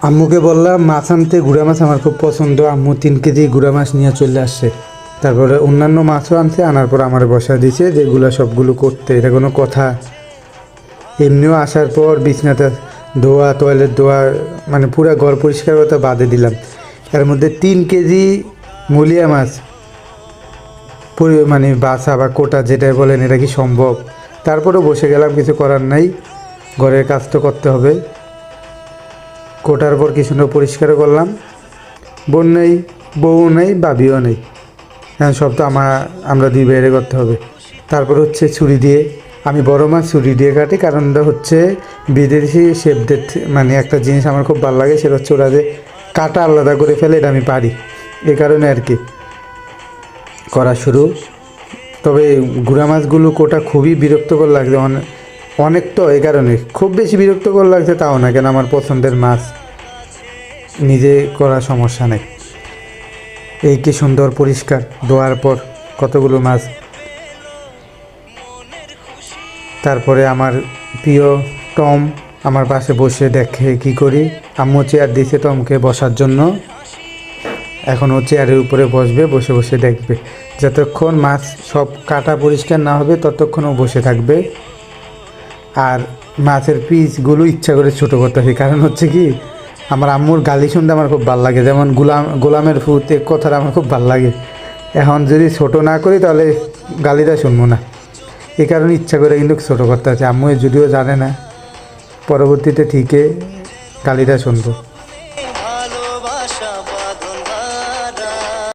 আম্মুকে বললাম মাছ আনতে, গুড়া মাছ আমার খুব পছন্দ। আম্মু 3 কেজি গুড়া মাছ নিয়ে চলে আসছে। তারপরে অন্যান্য মাছও আনছে, আনার পর আমার বসা দিয়েছে যেগুলো সবগুলো করতে। এটা কোনো কথা? এমনিও আসার পর বিছনাটা ধোয়া, টয়লেট ধোয়া, মানে পুরো ঘর পরিষ্কার করতে বাদে দিলাম। এর মধ্যে 3 কেজি মুলিয়া মাছ মানে বাছা বা কোটা যেটাই বলেন, এটা কি সম্ভব? তারপরেও বসে গেলাম, কিছু করার নাই, ঘরের কাজ তো করতে হবে। কোটার পর কিছু পরিষ্কার করলাম। বোন নেই, বউ নেই, ভাবিও নেই, হ্যাঁ সব তো আমরা দুই বাইরে করতে হবে। তারপর হচ্ছে ছুরি দিয়ে, আমি বড় মাছ ছুরি দিয়ে কাটি, কারণটা হচ্ছে বিদেশি শেফদের মানে একটা জিনিস আমার খুব ভালো লাগে, সেটা হচ্ছে ওরা যে কাটা আলাদা করে ফেলে, এটা আমি পারি, এই কারণে আর কি করা শুরু। তবে গুড়া মাছগুলো কোটা খুবই বিরক্তকর লাগছে, অনেক তো, এই কারণে খুব বেশি বিরক্তকর লাগছে তাও না, কেন আমার পছন্দের মাছ, নিজে করা সমস্যা নেই। এই কি সুন্দর পরিষ্কার ধোয়ার পর কতগুলো মাছ। তারপরে আমার প্রিয় টম আমার পাশে বসে দেখে কি করি। আম্মু চেয়ার দিয়েছে টমকে বসার জন্য, এখন ও চেয়ারের উপরে বসবে, বসে বসে দেখবে। যতক্ষণ মাছ সব কাটা পরিষ্কার না হবে ততক্ষণ ও বসে থাকবে। আর মাছের পিসগুলো ইচ্ছা করে ছোটো করতেছি, কারণ হচ্ছে কি আমার আম্মুর গালি শুনতে আমার খুব ভালো লাগে, যেমন গোলামের ফুত এক কথাটা আমার খুব ভালো লাগে। এখন যদি ছোট না করি তাহলে গালিটা শুনবো না, এই কারণে ইচ্ছা করে কিন্তু ছোটো করতে আছে। আম্মু যদিও জানে না, পরবর্তীতে ঠিকই গালিটা শুনবো।